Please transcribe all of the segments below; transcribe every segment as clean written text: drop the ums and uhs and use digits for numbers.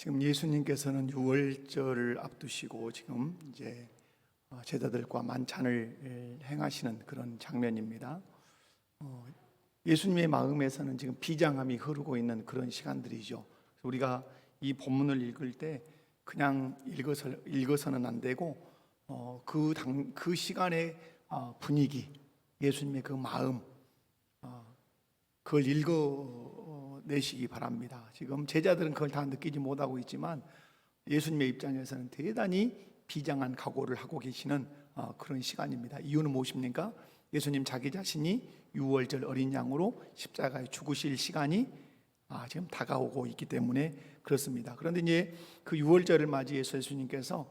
지금 예수님께서는 유월절을 앞두시고 지금 이제 제자들과 만찬을 행하시는 그런 장면입니다. 예수님의 마음에서는 지금 비장함이 흐르고 있는 그런 시간들이죠. 우리가 이 본문을 읽을 때 그냥 읽어서는 안 되고 그 시간의 분위기, 예수님의 그 마음, 그걸 읽어내시기 바랍니다. 지금 제자들은 그걸 다 느끼지 못하고 있지만 예수님의 입장에서는 대단히 비장한 각오를 하고 계시는 그런 시간입니다. 이유는 무엇입니까? 예수님 자기 자신이 유월절 어린 양으로 십자가에 죽으실 시간이 지금 다가오고 있기 때문에 그렇습니다. 그런데 이제 그 유월절을 맞이해서 예수님께서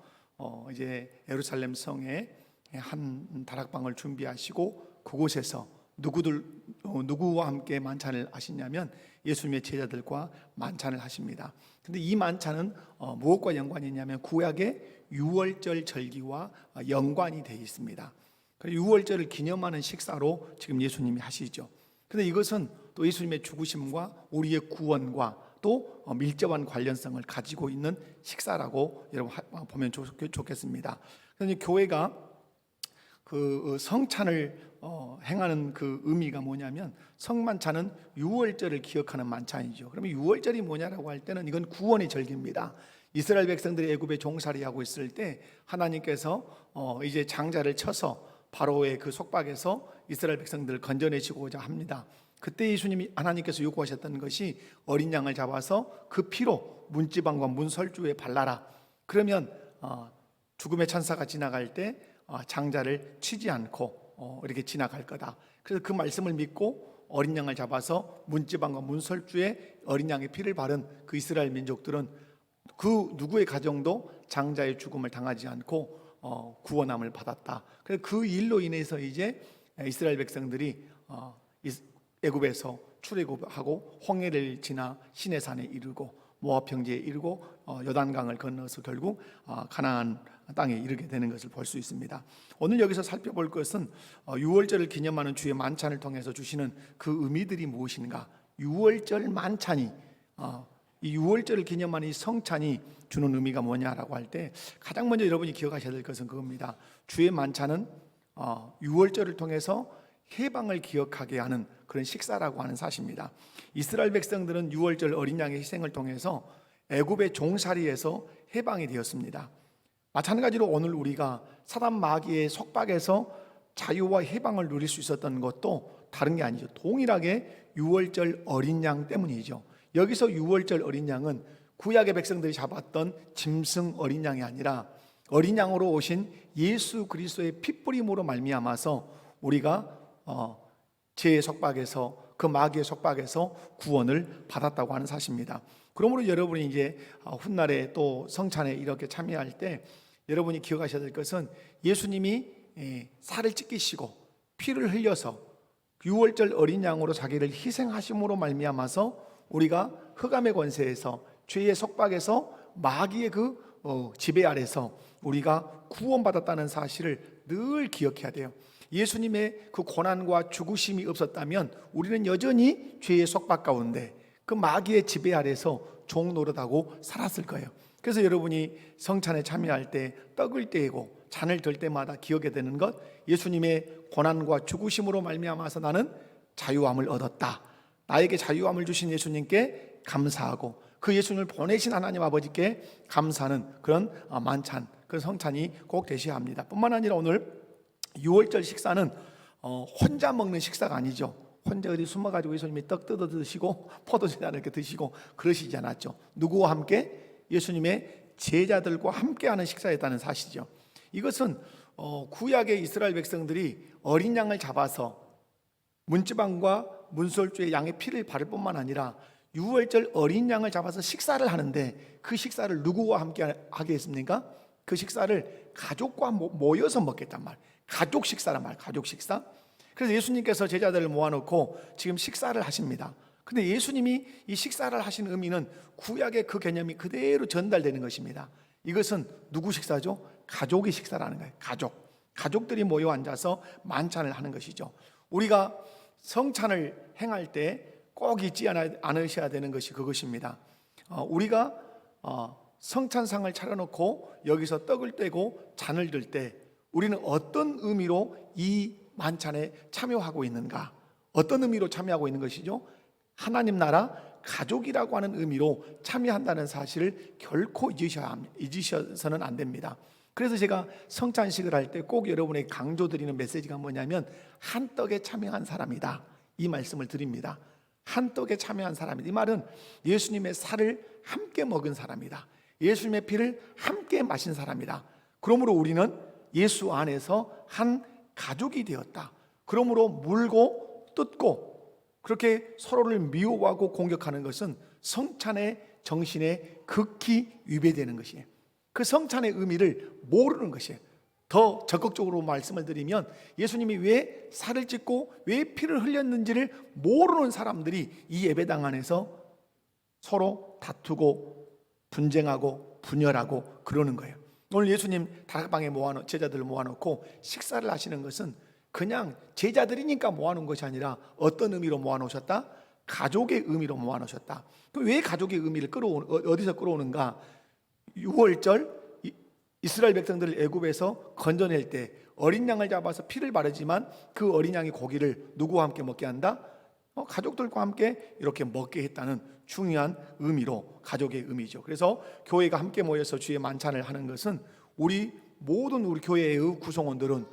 이제 예루살렘 성에 한 다락방을 준비하시고 그곳에서 누구와 함께 만찬을 하시냐면 예수님의 제자들과 만찬을 하십니다. 근데 이 만찬은 무엇과 연관이 있냐면 구약의 유월절 절기와 연관이 되어 있습니다. 유월절을 기념하는 식사로 지금 예수님이 하시죠. 그런데 이것은 또 예수님의 죽으심과 우리의 구원과 또 밀접한 관련성을 가지고 있는 식사라고 여러분 보면 좋겠습니다. 그런데 교회가 그 성찬을 행하는 그 의미가 뭐냐면 성만찬은 유월절을 기억하는 만찬이죠. 그러면 유월절이 뭐냐라고 할 때는 이건 구원의 절기입니다. 이스라엘 백성들이 애굽에 종살이하고 있을 때 하나님께서 이제 장자를 쳐서 바로의 그 속박에서 이스라엘 백성들을 건져내시고자 합니다. 그때 예수님이 하나님께서 요구하셨던 것이 어린 양을 잡아서 그 피로 문지방과 문설주에 발라라. 그러면 죽음의 천사가 지나갈 때 장자를 치지 않고 이렇게 지나갈 거다. 그래서 그 말씀을 믿고 어린 양을 잡아서 문지방과 문설주에 어린 양의 피를 바른 그 이스라엘 민족들은 그 누구의 가정도 장자의 죽음을 당하지 않고 구원함을 받았다. 그래서 그 일로 인해서 이제 이스라엘 백성들이 애굽에서 출애굽하고 홍해를 지나 시내산에 이르고 모압 평지에 이르고 요단강을 건너서 결국 가나안 땅에 이르게 되는 것을 볼 수 있습니다. 오늘 여기서 살펴볼 것은 유월절을 기념하는 주의 만찬을 통해서 주시는 그 의미들이 무엇인가. 유월절 만찬이 이 유월절을 기념하는 이 성찬이 주는 의미가 뭐냐라고 할 때 가장 먼저 여러분이 기억하셔야 될 것은 그겁니다. 주의 만찬은 유월절을 통해서 해방을 기억하게 하는 그런 식사라고 하는 사실입니다. 이스라엘 백성들은 유월절 어린 양의 희생을 통해서 애굽의 종살이에서 해방이 되었습니다. 마찬가지로 오늘 우리가 사단 마귀의 속박에서 자유와 해방을 누릴 수 있었던 것도 다른 게 아니죠. 동일하게 유월절 어린 양 때문이죠. 여기서 유월절 어린 양은 구약의 백성들이 잡았던 짐승 어린 양이 아니라 어린 양으로 오신 예수 그리스도의 핏부림으로 말미암아서 우리가 죄의 속박에서 그 마귀의 속박에서 구원을 받았다고 하는 사실입니다. 그러므로 여러분이 이제 훗날에 또 성찬에 이렇게 참여할 때 여러분이 기억하셔야 될 것은 예수님이 살을 찢기시고 피를 흘려서 유월절 어린 양으로 자기를 희생하심으로 말미암아서 우리가 흑암의 권세에서 죄의 속박에서 마귀의 그 지배 아래서 우리가 구원받았다는 사실을 늘 기억해야 돼요. 예수님의 그 고난과 죽으심이 없었다면 우리는 여전히 죄의 속박 가운데 그 마귀의 지배 아래서 종 노릇하고 살았을 거예요. 그래서 여러분이 성찬에 참여할 때 떡을 떼고 잔을 들 때마다 기억해야 되는 것, 예수님의 고난과 죽으심으로 말미암아서 나는 자유함을 얻었다. 나에게 자유함을 주신 예수님께 감사하고 그 예수님을 보내신 하나님 아버지께 감사하는 그런 만찬, 그런 성찬이 꼭 되셔야 합니다. 뿐만 아니라 오늘 유월절 식사는 혼자 먹는 식사가 아니죠. 혼자 어디 숨어가지고 예수님이 떡 뜯어 드시고 포도주나 이렇게 드시고 그러시지 않았죠. 누구와 함께? 예수님의 제자들과 함께하는 식사였다는 사실이죠. 이것은 구약의 이스라엘 백성들이 어린 양을 잡아서 문지방과 문설주의 양의 피를 바를 뿐만 아니라 유월절 어린 양을 잡아서 식사를 하는데 그 식사를 누구와 함께 하게 했습니까? 그 식사를 가족과 모여서 먹겠단 말. 가족 식사란 말. 가족 식사. 그래서 예수님께서 제자들을 모아놓고 지금 식사를 하십니다. 근데 예수님이 이 식사를 하신 의미는 구약의 그 개념이 그대로 전달되는 것입니다. 이것은 누구 식사죠? 가족의 식사라는 거예요. 가족들이 모여 앉아서 만찬을 하는 것이죠. 우리가 성찬을 행할 때 꼭 잊지 않으셔야 되는 것이 그것입니다. 우리가 성찬상을 차려놓고 여기서 떡을 떼고 잔을 들 때 우리는 어떤 의미로 이 만찬에 참여하고 있는가? 어떤 의미로 참여하고 있는 것이죠? 하나님 나라 가족이라고 하는 의미로 참여한다는 사실을 결코 잊으셔서는 안 됩니다. 그래서 제가 성찬식을 할 때 꼭 여러분에게 강조드리는 메시지가 뭐냐면 한 떡에 참여한 사람이다, 이 말씀을 드립니다. 한 떡에 참여한 사람이다. 이 말은 예수님의 살을 함께 먹은 사람이다, 예수님의 피를 함께 마신 사람이다. 그러므로 우리는 예수 안에서 한 가족이 되었다. 그러므로 물고 뜯고 그렇게 서로를 미워하고 공격하는 것은 성찬의 정신에 극히 위배되는 것이에요. 그 성찬의 의미를 모르는 것이에요. 더 적극적으로 말씀을 드리면 예수님이 왜 살을 찢고 왜 피를 흘렸는지를 모르는 사람들이 이 예배당 안에서 서로 다투고 분쟁하고 분열하고 그러는 거예요. 오늘 예수님 다락방에 제자들을 모아놓고 식사를 하시는 것은 그냥 제자들이니까 모아놓은 것이 아니라 어떤 의미로 모아놓으셨다? 가족의 의미로 모아놓으셨다. 왜 가족의 의미를 어디서 끌어오는가? 6월절 이스라엘 백성들을 애굽에서 건져낼 때 어린 양을 잡아서 피를 바르지만 그 어린 양의 고기를 누구와 함께 먹게 한다? 가족들과 함께 이렇게 먹게 했다는 중요한 의미로, 가족의 의미죠. 그래서 교회가 함께 모여서 주의 만찬을 하는 것은 우리 모든 우리 교회의 구성원들은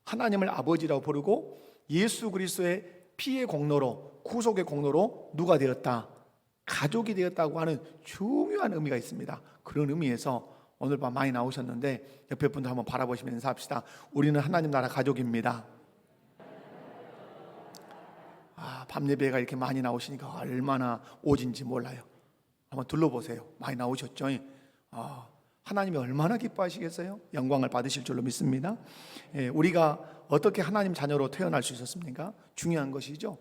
하나님을 아버지라고 부르고 예수 그리스도의 피의 공로로, 구속의 공로로 누가 되었다? 가족이 되었다고 하는 중요한 의미가 있습니다. 그런 의미에서 오늘 밤 많이 나오셨는데 옆에 분들 한번 바라보시면서 인사합시다. 우리는 하나님 나라 가족입니다. 밤 예배가 이렇게 많이 나오시니까 얼마나 오진지 몰라요. 한번 둘러보세요. 많이 나오셨죠? 하나님이 얼마나 기뻐하시겠어요? 영광을 받으실 줄로 믿습니다. 우리가 어떻게 하나님 자녀로 태어날 수 있었습니까? 중요한 것이죠.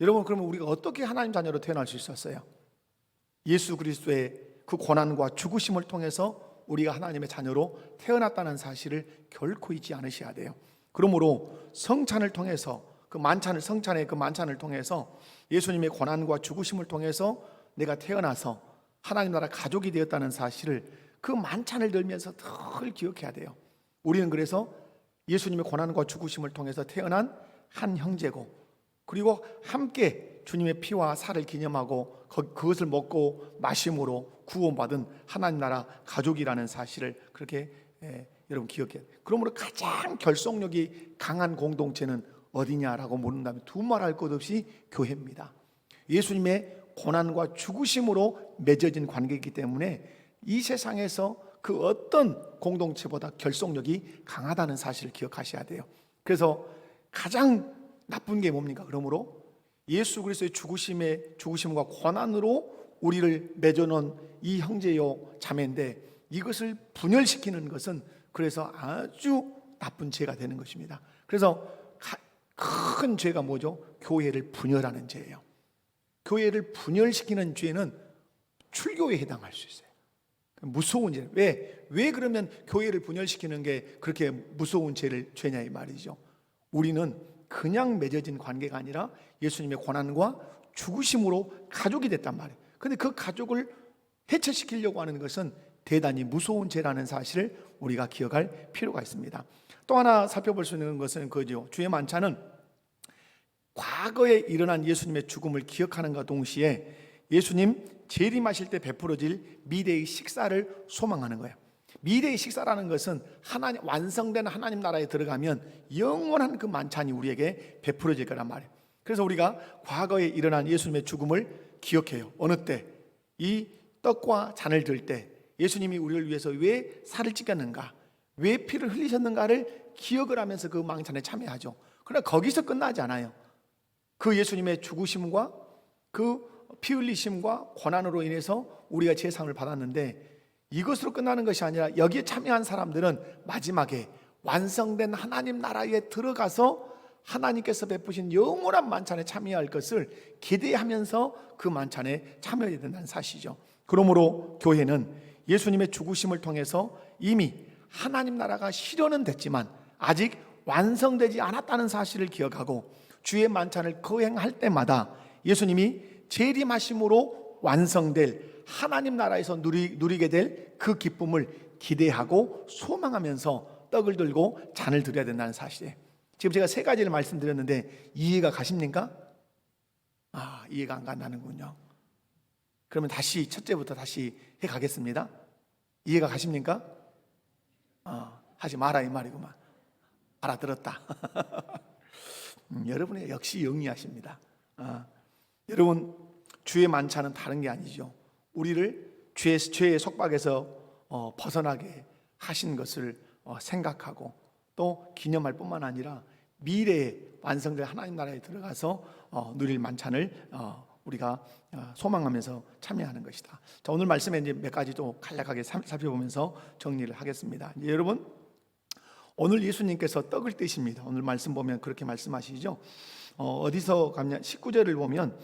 여러분, 그러면 우리가 어떻게 하나님 자녀로 태어날 수 있었어요? 예수 그리스도의 그 고난과 죽으심을 통해서 우리가 하나님의 자녀로 태어났다는 사실을 결코 잊지 않으셔야 돼요. 그러므로 성찬을 통해서 성찬의 그 만찬을 통해서 예수님의 고난과 죽으심을 통해서 내가 태어나서 하나님 나라 가족이 되었다는 사실을 그 만찬을 들면서 늘 기억해야 돼요. 우리는 그래서 예수님의 고난과 죽으심을 통해서 태어난 한 형제고, 그리고 함께 주님의 피와 살을 기념하고 그것을 먹고 마심으로 구원받은 하나님 나라 가족이라는 사실을 그렇게 여러분 기억해야 돼요. 그러므로 가장 결속력이 강한 공동체는 어디냐라고 묻는다면 두말할 것 없이 교회입니다. 예수님의 고난과 죽으심으로 맺어진 관계이기 때문에 이 세상에서 그 어떤 공동체보다 결속력이 강하다는 사실을 기억하셔야 돼요. 그래서 가장 나쁜 게 뭡니까? 그러므로 예수 그리스도의 죽으심과 고난으로 우리를 맺어놓은 이 형제요 자매인데, 이것을 분열시키는 것은 그래서 아주 나쁜 죄가 되는 것입니다. 그래서 큰 죄가 뭐죠? 교회를 분열하는 죄예요. 교회를 분열시키는 죄는 출교에 해당할 수 있어요. 무서운 죄. 왜 그러면 교회를 분열시키는 게 그렇게 무서운 죄냐 이 말이죠. 우리는 그냥 맺어진 관계가 아니라 예수님의 고난과 죽으심으로 가족이 됐단 말이에요. 근데 그 가족을 해체시키려고 하는 것은 대단히 무서운 죄라는 사실을 우리가 기억할 필요가 있습니다. 또 하나 살펴볼 수 있는 것은 그죠. 주의 만찬은 과거에 일어난 예수님의 죽음을 기억하는과 동시에 예수님 재림하실 때 베풀어질 미래의 식사를 소망하는 거예요. 미래의 식사라는 것은 완성된 하나님 나라에 들어가면 영원한 그 만찬이 우리에게 베풀어질 거란 말이에요. 그래서 우리가 과거에 일어난 예수님의 죽음을 기억해요. 어느 때? 이 떡과 잔을 들 때 예수님이 우리를 위해서 왜 살을 찢겼는가, 왜 피를 흘리셨는가를 기억을 하면서 그 만찬에 참여하죠. 그러나 거기서 끝나지 않아요. 그 예수님의 죽으심과 그 피 흘리심과 고난으로 인해서 우리가 제사함을 받았는데, 이것으로 끝나는 것이 아니라 여기에 참여한 사람들은 마지막에 완성된 하나님 나라에 들어가서 하나님께서 베푸신 영원한 만찬에 참여할 것을 기대하면서 그 만찬에 참여해야 된다는 사실이죠. 그러므로 교회는 예수님의 죽으심을 통해서 이미 하나님 나라가 실현은 됐지만 아직 완성되지 않았다는 사실을 기억하고, 주의 만찬을 거행할 때마다 예수님이 재림하심으로 완성될 하나님 나라에서 누리게 될 그 기쁨을 기대하고 소망하면서 떡을 들고 잔을 드려야 된다는 사실이에요. 지금 제가 세 가지를 말씀드렸는데 이해가 가십니까? 이해가 안 간다는군요. 그러면 다시 첫째부터 다시 해 가겠습니다. 이해가 가십니까? 하지 마라 이 말이구만. 알아들었다. 여러분이 역시 영리하십니다. 여러분, 주의 만찬은 다른 게 아니죠. 우리를 죄의 속박에서 벗어나게 하신 것을 생각하고 또 기념할 뿐만 아니라 미래에 완성될 하나님 나라에 들어가서 누릴 만찬을 우리가 소망하면서 참여하는 것이다. 자, 오늘 말씀에 이제 몇 가지 또 간략하게 살펴보면서 정리를 하겠습니다. 이제 여러분, 오늘 예수님께서 떡을 떼십니다. 오늘 말씀 보면 그렇게 말씀하시죠. 어디서 가면 19절을 보면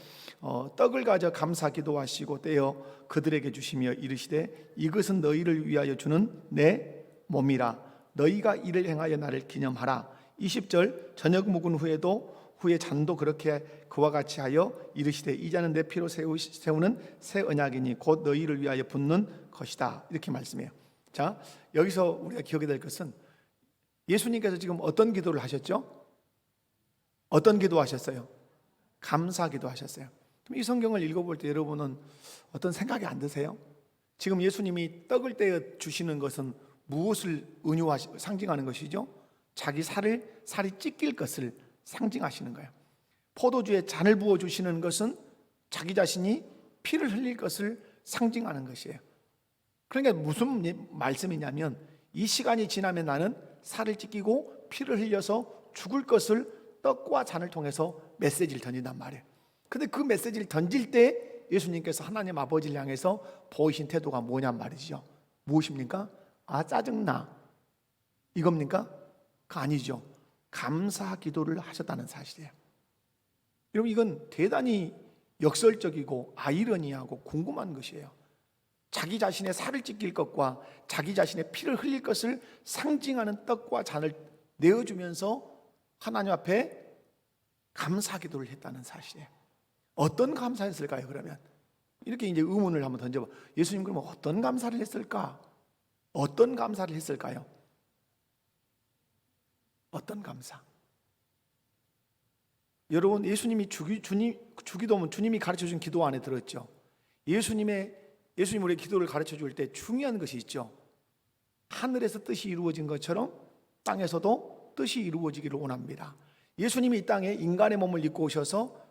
떡을 가져 감사 기도하시고 떼어 그들에게 주시며 이르시되 이것은 너희를 위하여 주는 내 몸이라. 너희가 이를 행하여 나를 기념하라. 20절 저녁 묵은 후에 잔도 그렇게 그와 같이 하여 이르시되 이 잔은 내 피로 세우는 새 언약이니 곧 너희를 위하여 붓는 것이다. 이렇게 말씀해요. 자, 여기서 우리가 기억해야 될 것은 예수님께서 지금 어떤 기도를 하셨죠? 어떤 기도 하셨어요? 감사 기도 하셨어요. 그럼 이 성경을 읽어볼 때 여러분은 어떤 생각이 안 드세요? 지금 예수님이 떡을 떼어 주시는 것은 무엇을 상징하는 것이죠? 자기 살이 찢길 것을 상징하시는 거예요. 포도주에 잔을 부어 주시는 것은 자기 자신이 피를 흘릴 것을 상징하는 것이에요. 그러니까 무슨 말씀이냐면 이 시간이 지나면 나는 살을 찢기고 피를 흘려서 죽을 것을 떡과 잔을 통해서 메시지를 던진단 말이에요. 근데 그 메시지를 던질 때 예수님께서 하나님 아버지를 향해서 보이신 태도가 뭐냔 말이죠. 무엇입니까? 짜증나 이겁니까? 그거 아니죠. 감사 기도를 하셨다는 사실이에요. 여러분, 이건 대단히 역설적이고 아이러니하고 궁금한 것이에요. 자기 자신의 살을 찢길 것과 자기 자신의 피를 흘릴 것을 상징하는 떡과 잔을 내어주면서 하나님 앞에 감사 기도를 했다는 사실이에요. 어떤 감사했을까요? 그러면 이렇게 이제 의문을 한번 던져봐. 예수님 그러면 어떤 감사를 했을까? 어떤 감사를 했을까요? 어떤 감사? 여러분, 예수님이 주기도문 주님이 가르쳐 준 기도 안에 들었죠. 예수님 우리의 기도를 가르쳐 줄 때 중요한 것이 있죠. 하늘에서 뜻이 이루어진 것처럼 땅에서도 뜻이 이루어지기를 원합니다. 예수님이 이 땅에 인간의 몸을 입고 오셔서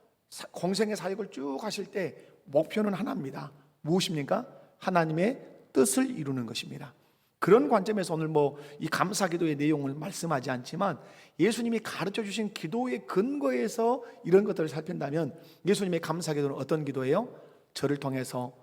공생의 사역을 쭉 하실 때 목표는 하나입니다. 무엇입니까? 하나님의 뜻을 이루는 것입니다. 그런 관점에서 오늘 이 감사 기도의 내용을 말씀하지 않지만 예수님이 가르쳐 주신 기도의 근거에서 이런 것들을 살핀다면 예수님의 감사 기도는 어떤 기도예요? 저를 통해서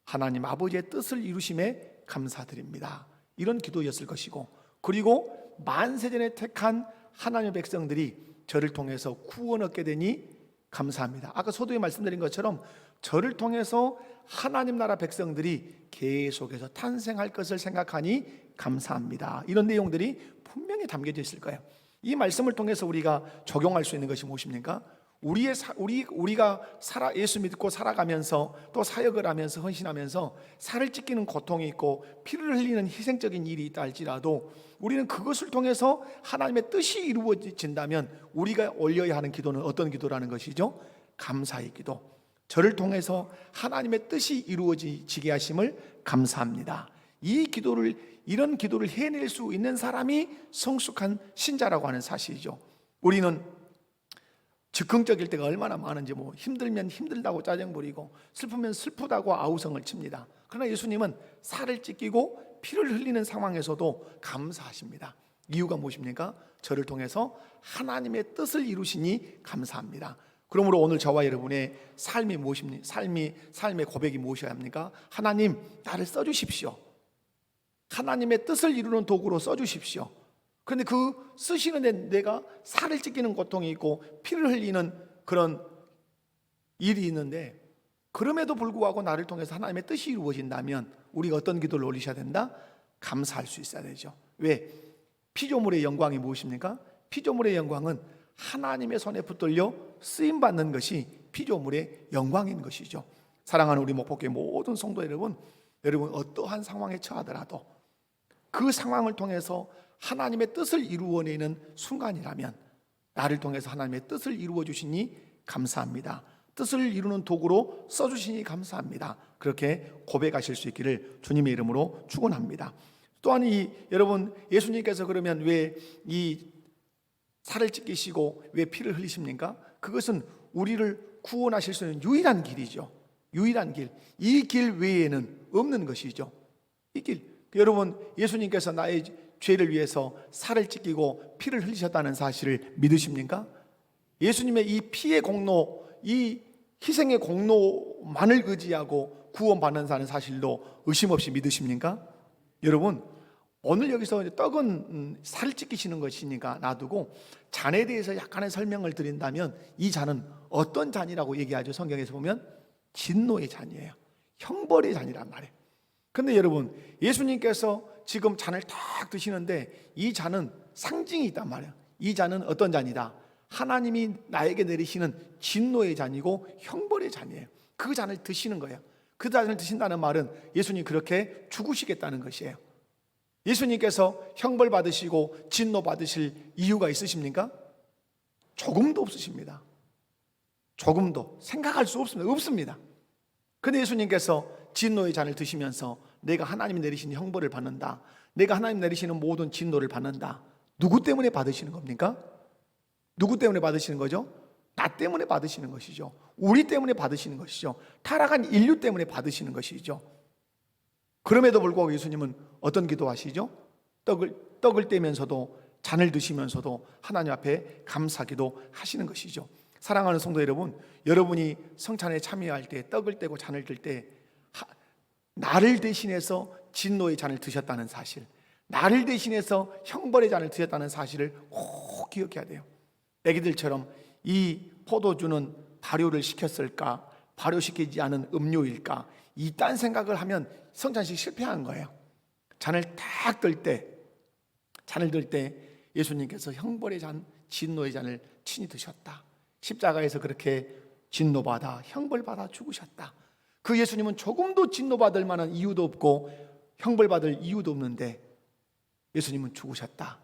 하나님 아버지의 뜻을 이루심에 감사드립니다. 이런 기도였을 것이고, 그리고 만세전에 택한 하나님의 백성들이 저를 통해서 구원 얻게 되니 감사합니다. 아까 소도에 말씀드린 것처럼 저를 통해서 하나님 나라 백성들이 계속해서 탄생할 것을 생각하니 감사합니다. 이런 내용들이 분명히 담겨져 있을 거예요. 이 말씀을 통해서 우리가 적용할 수 있는 것이 무엇입니까? 우리가 예수 믿고 살아가면서 또 사역을 하면서 헌신하면서 살을 찢기는 고통이 있고 피를 흘리는 희생적인 일이 있다 할지라도 우리는 그것을 통해서 하나님의 뜻이 이루어진다면 우리가 올려야 하는 기도는 어떤 기도라는 것이죠? 감사의 기도. 저를 통해서 하나님의 뜻이 이루어지게 하심을 감사합니다. 이런 기도를 해낼 수 있는 사람이 성숙한 신자라고 하는 사실이죠. 우리는 즉흥적일 때가 얼마나 많은지 힘들면 힘들다고 짜증 부리고 슬프면 슬프다고 아우성을 칩니다. 그러나 예수님은 살을 찢기고 피를 흘리는 상황에서도 감사하십니다. 이유가 무엇입니까? 저를 통해서 하나님의 뜻을 이루시니 감사합니다. 그러므로 오늘 저와 여러분의 삶이 무엇입니까? 삶의 고백이 무엇이어야 합니까? 하나님, 나를 써주십시오. 하나님의 뜻을 이루는 도구로 써주십시오. 그런데 그 쓰시는데 내가 살을 찢기는 고통이 있고 피를 흘리는 그런 일이 있는데, 그럼에도 불구하고 나를 통해서 하나님의 뜻이 이루어진다면 우리가 어떤 기도를 올리셔야 된다? 감사할 수 있어야 되죠. 왜? 피조물의 영광이 무엇입니까? 피조물의 영광은 하나님의 손에 붙들려 쓰임받는 것이 피조물의 영광인 것이죠. 사랑하는 우리 목포교회 모든 성도 여러분, 어떠한 상황에 처하더라도 그 상황을 통해서 하나님의 뜻을 이루어내는 순간이라면 나를 통해서 하나님의 뜻을 이루어 주시니 감사합니다. 뜻을 이루는 도구로 써주시니 감사합니다. 그렇게 고백하실 수 있기를 주님의 이름으로 축원합니다. 또한 여러분, 예수님께서 그러면 왜 이 살을 찢기시고 왜 피를 흘리십니까? 그것은 우리를 구원하실 수 있는 유일한 길이죠. 유일한 길. 이 길 외에는 없는 것이죠. 이 길. 여러분, 예수님께서 나의 죄를 위해서 살을 찢기고 피를 흘리셨다는 사실을 믿으십니까? 예수님의 이 피의 공로, 이 희생의 공로만을 의지하고 구원받는다는 사실도 의심 없이 믿으십니까? 여러분, 오늘 여기서 떡은 살을 찢기시는 것이니까 놔두고 잔에 대해서 약간의 설명을 드린다면 이 잔은 어떤 잔이라고 얘기하죠? 성경에서 보면 진노의 잔이에요. 형벌의 잔이란 말이에요. 그런데 여러분, 예수님께서 지금 잔을 딱 드시는데 이 잔은 상징이 있단 말이에요. 이 잔은 어떤 잔이다? 하나님이 나에게 내리시는 진노의 잔이고 형벌의 잔이에요. 그 잔을 드시는 거예요. 그 잔을 드신다는 말은 예수님 그렇게 죽으시겠다는 것이에요. 예수님께서 형벌 받으시고 진노 받으실 이유가 있으십니까? 조금도 없으십니다. 조금도 생각할 수 없습니다. 그런데 예수님께서 진노의 잔을 드시면서 내가 하나님이 내리시는 형벌을 받는다, 내가 하나님 내리시는 모든 진노를 받는다. 누구 때문에 받으시는 겁니까? 누구 때문에 받으시는 거죠? 나 때문에 받으시는 것이죠. 우리 때문에 받으시는 것이죠. 타락한 인류 때문에 받으시는 것이죠. 그럼에도 불구하고 예수님은 어떤 기도하시죠? 떡을 떼면서도 잔을 드시면서도 하나님 앞에 감사기도 하시는 것이죠. 사랑하는 성도 여러분, 여러분이 성찬에 참여할 때 떡을 떼고 잔을 들 때 나를 대신해서 진노의 잔을 드셨다는 사실, 나를 대신해서 형벌의 잔을 드셨다는 사실을 꼭 기억해야 돼요. 애기들처럼 이 포도주는 발효를 시켰을까, 발효시키지 않은 음료일까, 이딴 생각을 하면 성찬식 실패한 거예요. 잔을 들 때 예수님께서 형벌의 잔, 진노의 잔을 친히 드셨다. 십자가에서 그렇게 진노받아 형벌받아 죽으셨다. 그 예수님은 조금도 진노받을 만한 이유도 없고 형벌받을 이유도 없는데 예수님은 죽으셨다.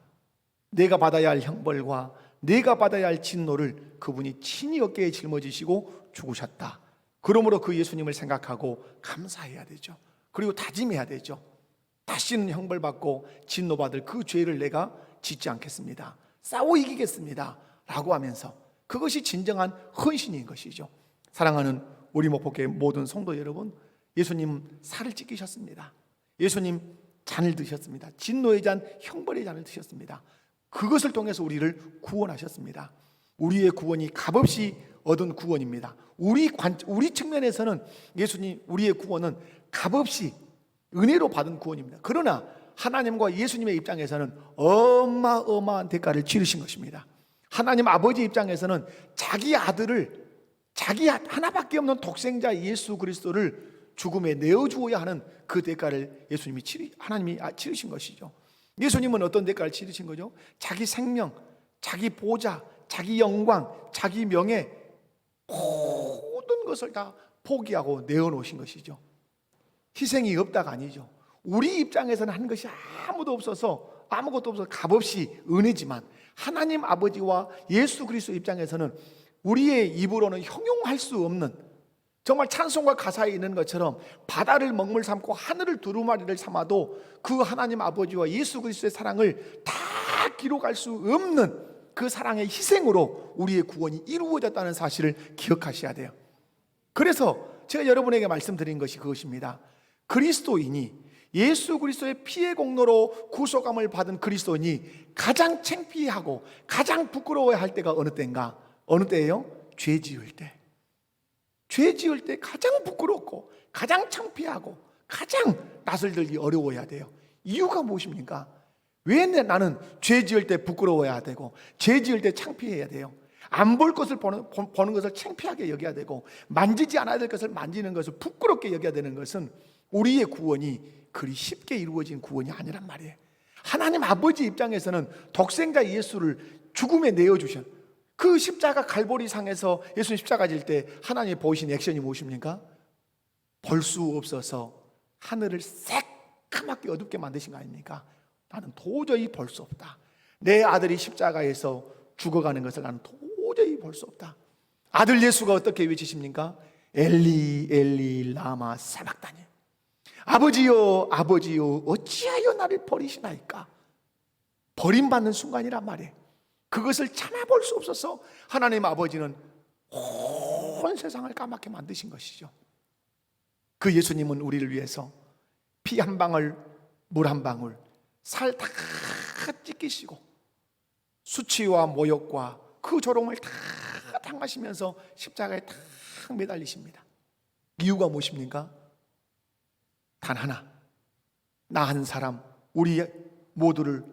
내가 받아야 할 형벌과 내가 받아야 할 진노를 그분이 친히 어깨에 짊어지시고 죽으셨다. 그러므로 그 예수님을 생각하고 감사해야 되죠. 그리고 다짐해야 되죠. 다시는 형벌받고 진노받을 그 죄를 내가 짓지 않겠습니다. 싸워 이기겠습니다 라고 하면서, 그것이 진정한 헌신인 것이죠. 사랑하는 우리 목포교회 모든 성도 여러분, 예수님 살을 찢기셨습니다. 예수님 잔을 드셨습니다. 진노의 잔, 형벌의 잔을 드셨습니다. 그것을 통해서 우리를 구원하셨습니다. 우리의 구원이 값없이 얻은 구원입니다. 우리 측면에서는 예수님, 우리의 구원은 값없이 은혜로 받은 구원입니다. 그러나 하나님과 예수님의 입장에서는 어마어마한 대가를 치르신 것입니다. 하나님 아버지 입장에서는 자기 아들을, 자기 하나밖에 없는 독생자 예수 그리스도를 죽음에 내어주어야 하는 그 대가를 하나님이 치르신 것이죠. 예수님은 어떤 대가를 치르신 거죠? 자기 생명, 자기 보좌, 자기 영광, 자기 명예, 모든 것을 다 포기하고 내어놓으신 것이죠. 희생이 없다가 아니죠. 우리 입장에서는 한 것이 아무것도 없어서 값없이 은혜지만 하나님 아버지와 예수 그리스도 입장에서는 우리의 입으로는 형용할 수 없는, 정말 찬송과 가사에 있는 것처럼 바다를 먹물 삼고 하늘을 두루마리를 삼아도 그 하나님 아버지와 예수 그리스도의 사랑을 다 기록할 수 없는 그 사랑의 희생으로 우리의 구원이 이루어졌다는 사실을 기억하셔야 돼요. 그래서 제가 여러분에게 말씀드린 것이 그것입니다. 그리스도인이, 예수 그리스도의 피의 공로로 구속함을 받은 그리스도인이 가장 창피하고 가장 부끄러워야 할 때가 어느 때인가? 어느 때예요? 죄 지을 때. 죄 지을 때 가장 부끄럽고 가장 창피하고 가장 낯을 들기 어려워야 돼요. 이유가 무엇입니까? 왜 나는 죄 지을 때 부끄러워야 되고 죄 지을 때 창피해야 돼요? 안 볼 것을 보는 것을 창피하게 여겨야 되고 만지지 않아야 될 것을 만지는 것을 부끄럽게 여겨야 되는 것은 우리의 구원이 그리 쉽게 이루어진 구원이 아니란 말이에요. 하나님 아버지 입장에서는 독생자 예수를 죽음에 내어주신 그 십자가 갈보리상에서 예수님 십자가 질 때 하나님이 보이신 액션이 무엇입니까? 볼 수 없어서 하늘을 새까맣게 어둡게 만드신 거 아닙니까? 나는 도저히 볼 수 없다. 내 아들이 십자가에서 죽어가는 것을 나는 도저히 볼 수 없다. 아들 예수가 어떻게 외치십니까? 엘리 엘리 라마 사박다니. 아버지여 아버지여 어찌하여 나를 버리시나이까. 버림받는 순간이란 말이에요. 그것을 참아볼 수 없어서 하나님 아버지는 온 세상을 까맣게 만드신 것이죠. 그 예수님은 우리를 위해서 피 한 방울, 물 한 방울, 살 다 찢기시고 수치와 모욕과 그 조롱을 다 당하시면서 십자가에 다 매달리십니다. 이유가 무엇입니까? 단 하나, 나 한 사람 우리 모두를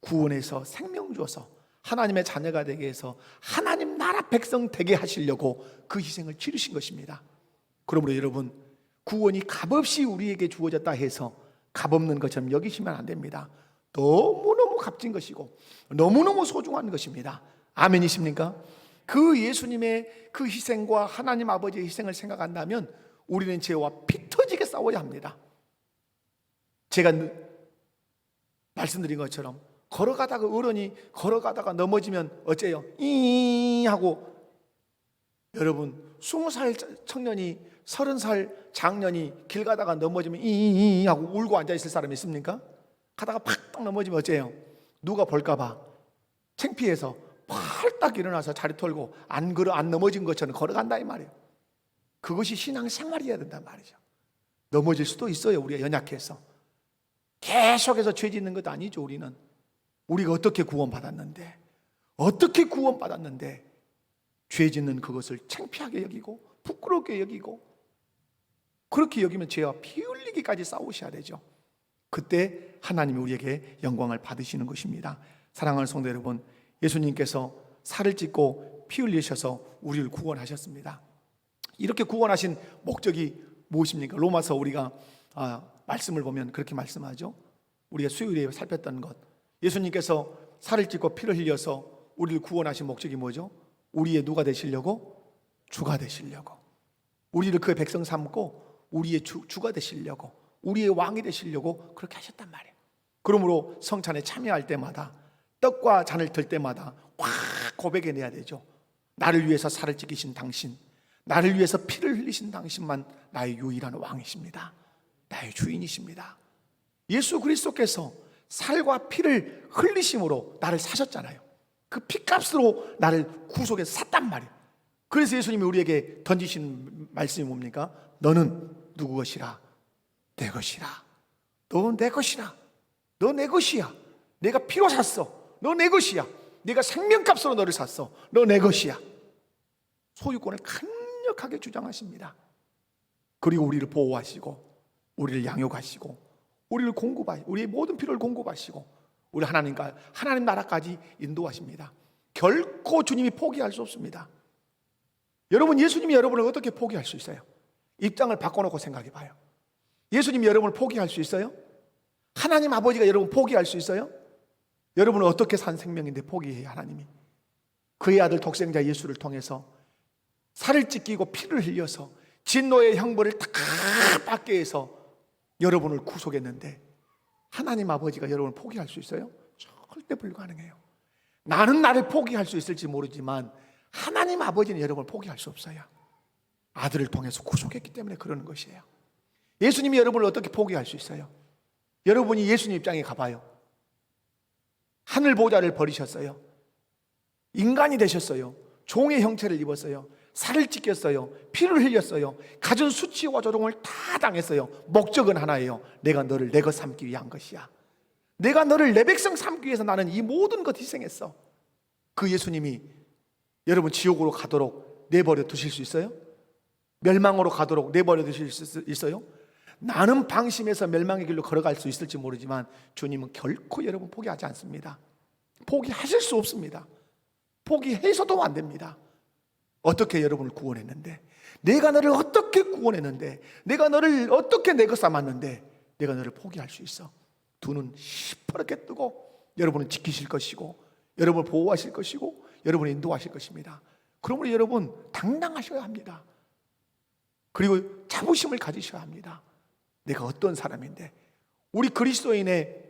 구원해서 생명 주어서 하나님의 자녀가 되게 해서 하나님 나라 백성 되게 하시려고 그 희생을 치르신 것입니다. 그러므로 여러분, 구원이 값없이 우리에게 주어졌다 해서 값없는 것처럼 여기시면 안 됩니다. 너무너무 값진 것이고 너무너무 소중한 것입니다. 아멘이십니까? 그 예수님의 그 희생과 하나님 아버지의 희생을 생각한다면 우리는 죄와 피 터지게 싸워야 합니다. 제가 말씀드린 것처럼 걸어가다가 어른이 걸어가다가 넘어지면 어째요? 이 하고, 여러분 20살 청년이 30살 장년이 길 가다가 넘어지면 이 하고 울고 앉아있을 사람이 있습니까? 가다가 팍 넘어지면 어째요? 누가 볼까봐 창피해서 팔딱 일어나서 자리 털고 안 넘어진 것처럼 걸어간다 이 말이에요. 그것이 신앙생활이어야 된단 말이죠. 넘어질 수도 있어요. 우리가 연약해서 계속해서 죄 짓는 것도 아니죠. 우리가 어떻게 구원받았는데 죄 짓는 그것을 창피하게 여기고 부끄럽게 여기고 그렇게 여기면 죄와 피 흘리기까지 싸우셔야 되죠. 그때 하나님이 우리에게 영광을 받으시는 것입니다. 사랑하는 성도 여러분, 예수님께서 살을 찢고 피 흘리셔서 우리를 구원하셨습니다. 이렇게 구원하신 목적이 무엇입니까? 로마서 우리가 말씀을 보면 그렇게 말씀하죠. 우리가 수요일에 살폈던 것, 예수님께서 살을 찢고 피를 흘려서 우리를 구원하신 목적이 뭐죠? 우리의 누가 되시려고? 주가 되시려고, 우리를 그의 백성 삼고 우리의 주가 되시려고, 우리의 왕이 되시려고 그렇게 하셨단 말이에요. 그러므로 성찬에 참여할 때마다 떡과 잔을 들 때마다 확 고백해내야 되죠. 나를 위해서 살을 찢기신 당신, 나를 위해서 피를 흘리신 당신만 나의 유일한 왕이십니다. 나의 주인이십니다. 예수 그리스도께서 살과 피를 흘리심으로 나를 사셨잖아요. 그 피값으로 나를 구속해서 샀단 말이에요. 그래서 예수님이 우리에게 던지신 말씀이 뭡니까? 너는 누구 것이라? 내 것이라. 너 내 것이라. 너 내 것이야. 내가 피로 샀어. 너 내 것이야. 내가 생명값으로 너를 샀어. 너 내 것이야. 소유권을 강력하게 주장하십니다. 그리고 우리를 보호하시고 우리를 양육하시고 우리를 공급하시고 우리의 모든 필요를 공급하시고 우리 하나님 나라까지 인도하십니다. 결코 주님이 포기할 수 없습니다. 여러분, 예수님이 여러분을 어떻게 포기할 수 있어요? 입장을 바꿔놓고 생각해 봐요. 예수님이 여러분을 포기할 수 있어요? 하나님 아버지가 여러분 포기할 수 있어요? 여러분은 어떻게 산 생명인데 포기해요? 하나님이 그의 아들 독생자 예수를 통해서 살을 찢기고 피를 흘려서 진노의 형벌을 다 받게 해서 여러분을 구속했는데 하나님 아버지가 여러분을 포기할 수 있어요? 절대 불가능해요. 나는 나를 포기할 수 있을지 모르지만 하나님 아버지는 여러분을 포기할 수 없어요. 아들을 통해서 구속했기 때문에 그러는 것이에요. 예수님이 여러분을 어떻게 포기할 수 있어요? 여러분이 예수님 입장에 가봐요. 하늘 보좌를 버리셨어요. 인간이 되셨어요. 종의 형체를 입었어요. 살을 찢겼어요. 피를 흘렸어요. 가진 수치와 조롱을 다 당했어요. 목적은 하나예요. 내가 너를 내 것 삼기 위한 것이야. 내가 너를 내 백성 삼기 위해서 나는 이 모든 것 희생했어. 그 예수님이 여러분 지옥으로 가도록 내버려 두실 수 있어요? 멸망으로 가도록 내버려 두실 수 있어요? 나는 방심해서 멸망의 길로 걸어갈 수 있을지 모르지만 주님은 결코 여러분 포기하지 않습니다. 포기하실 수 없습니다. 포기해서도 안 됩니다. 어떻게 여러분을 구원했는데, 내가 너를 어떻게 구원했는데, 내가 너를 어떻게 내 것 삼았는데 내가 너를 포기할 수 있어? 두 눈 시퍼렇게 뜨고 여러분은 지키실 것이고 여러분을 보호하실 것이고 여러분을 인도하실 것입니다. 그러므로 여러분 당당하셔야 합니다. 그리고 자부심을 가지셔야 합니다. 내가 어떤 사람인데. 우리 그리스도인의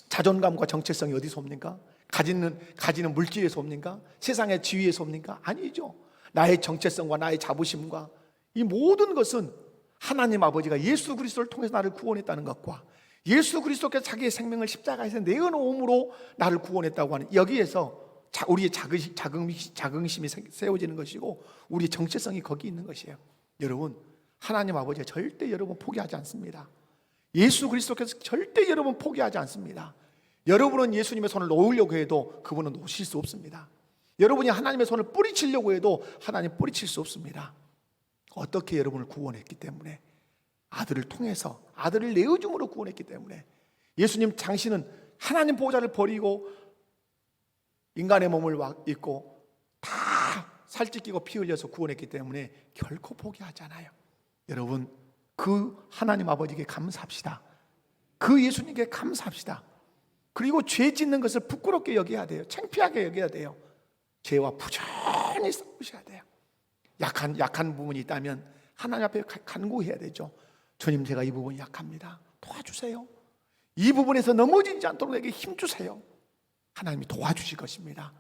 자존감과 정체성이 어디서 옵니까? 가지는 물질에서 옵니까? 세상의 지위에서 옵니까? 아니죠. 나의 정체성과 나의 자부심과 이 모든 것은 하나님 아버지가 예수 그리스도를 통해서 나를 구원했다는 것과 예수 그리스도께서 자기의 생명을 십자가에서 내어놓음으로 나를 구원했다고 하는, 여기에서 우리의 자긍심이 세워지는 것이고 우리의 정체성이 거기 있는 것이에요. 여러분, 하나님 아버지가 절대 여러분 포기하지 않습니다. 예수 그리스도께서 절대 여러분 포기하지 않습니다. 여러분은 예수님의 손을 놓으려고 해도 그분은 놓으실 수 없습니다. 여러분이 하나님의 손을 뿌리치려고 해도 하나님 뿌리칠 수 없습니다. 어떻게 여러분을 구원했기 때문에, 아들을 통해서, 아들을 내어줌으로 구원했기 때문에. 예수님 당신은 하나님 보호자를 버리고 인간의 몸을 입고 다 살찌끼고 피 흘려서 구원했기 때문에 결코 포기하지 않아요. 여러분, 그 하나님 아버지께 감사합시다. 그 예수님께 감사합시다. 그리고 죄 짓는 것을 부끄럽게 여겨야 돼요. 창피하게 여겨야 돼요. 죄와 부지런히 싸우셔야 돼요. 약한 부분이 있다면 하나님 앞에 간구해야 되죠. 주님, 제가 이 부분이 약합니다. 도와주세요. 이 부분에서 넘어지지 않도록 내게 힘주세요. 하나님이 도와주실 것입니다.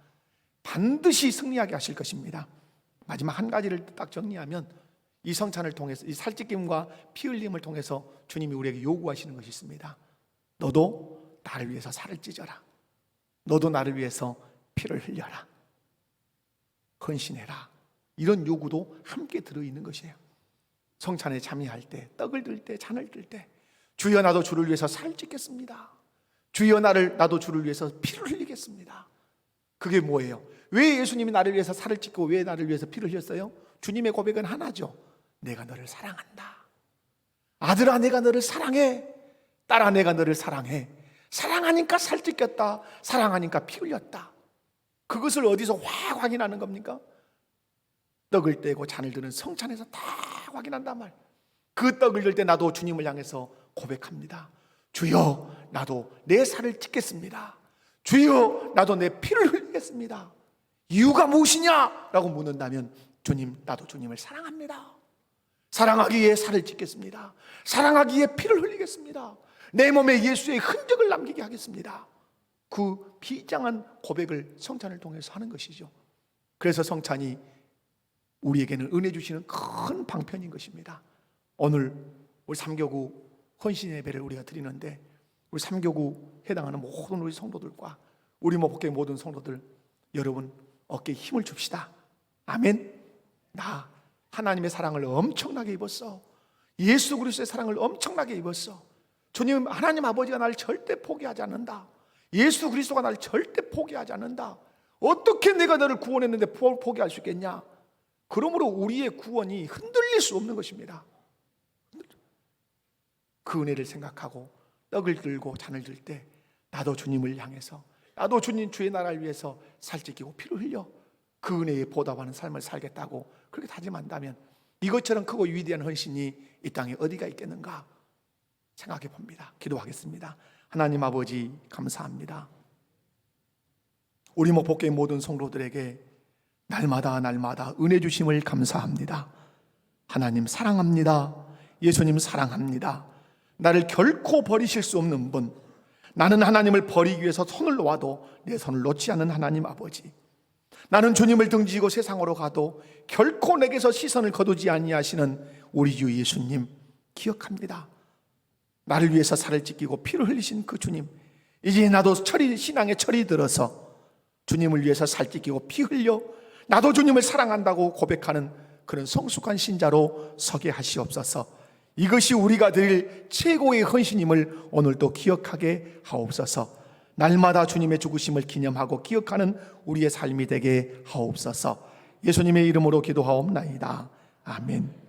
반드시 승리하게 하실 것입니다. 마지막 한 가지를 딱 정리하면, 이 성찬을 통해서, 이 살찌김과 피 흘림을 통해서 주님이 우리에게 요구하시는 것이 있습니다. 너도 나를 위해서 살을 찢어라. 너도 나를 위해서 피를 흘려라. 헌신해라. 이런 요구도 함께 들어있는 것이에요. 성찬에 참여할 때, 떡을 들 때, 잔을 들 때, 주여 나도 주를 위해서 살을 찢겠습니다. 주여 나도 주를 위해서 피를 흘리겠습니다. 그게 뭐예요? 왜 예수님이 나를 위해서 살을 찢고 왜 나를 위해서 피를 흘렸어요? 주님의 고백은 하나죠. 내가 너를 사랑한다. 아들아, 내가 너를 사랑해. 딸아, 내가 너를 사랑해. 사랑하니까 살 찢겼다. 사랑하니까 피 흘렸다. 그것을 어디서 확 확인하는 겁니까? 떡을 떼고 잔을 드는 성찬에서 다 확인한단 말. 그 떡을 들 때 나도 주님을 향해서 고백합니다. 주여, 나도 내 살을 찢겠습니다. 주여, 나도 내 피를 흘리겠습니다. 이유가 무엇이냐? 라고 묻는다면, 주님, 나도 주님을 사랑합니다. 사랑하기에 살을 찢겠습니다. 사랑하기에 피를 흘리겠습니다. 내 몸에 예수의 흔적을 남기게 하겠습니다. 그 비장한 고백을 성찬을 통해서 하는 것이죠. 그래서 성찬이 우리에게는 은혜 주시는 큰 방편인 것입니다. 오늘 우리 삼교구 헌신 예배를 우리가 드리는데, 우리 삼교구 해당하는 모든 우리 성도들과 우리 목회 모든 성도들, 여러분 어깨에 힘을 줍시다. 아멘. 나 하나님의 사랑을 엄청나게 입었어. 예수 그리스도의 사랑을 엄청나게 입었어. 주님, 하나님 아버지가 나를 절대 포기하지 않는다. 예수 그리스도가 나를 절대 포기하지 않는다. 어떻게 내가 너를 구원했는데 포기할 수 있겠냐? 그러므로 우리의 구원이 흔들릴 수 없는 것입니다. 그 은혜를 생각하고 떡을 들고 잔을 들 때, 나도 주님을 향해서, 나도 주님 주의 나라를 위해서 살찌끼고 피를 흘려 그 은혜에 보답하는 삶을 살겠다고 그렇게 다짐한다면, 이것처럼 크고 위대한 헌신이 이 땅에 어디가 있겠는가 생각해 봅니다. 기도하겠습니다. 하나님 아버지, 감사합니다. 우리 목복교의 모든 성도들에게 날마다 은혜 주심을 감사합니다. 하나님 사랑합니다. 예수님 사랑합니다. 나를 결코 버리실 수 없는 분, 나는 하나님을 버리기 위해서 손을 놓아도 내 손을 놓지 않는 하나님 아버지, 나는 주님을 등지고 세상으로 가도 결코 내게서 시선을 거두지 아니하시는 우리 주 예수님 기억합니다. 나를 위해서 살을 찢기고 피를 흘리신 그 주님, 이제 나도 신앙의 철이 들어서 주님을 위해서 살 찢기고 피 흘려 나도 주님을 사랑한다고 고백하는 그런 성숙한 신자로 서게 하시옵소서. 이것이 우리가 드릴 최고의 헌신임을 오늘도 기억하게 하옵소서. 날마다 주님의 죽으심을 기념하고 기억하는 우리의 삶이 되게 하옵소서. 예수님의 이름으로 기도하옵나이다. 아멘.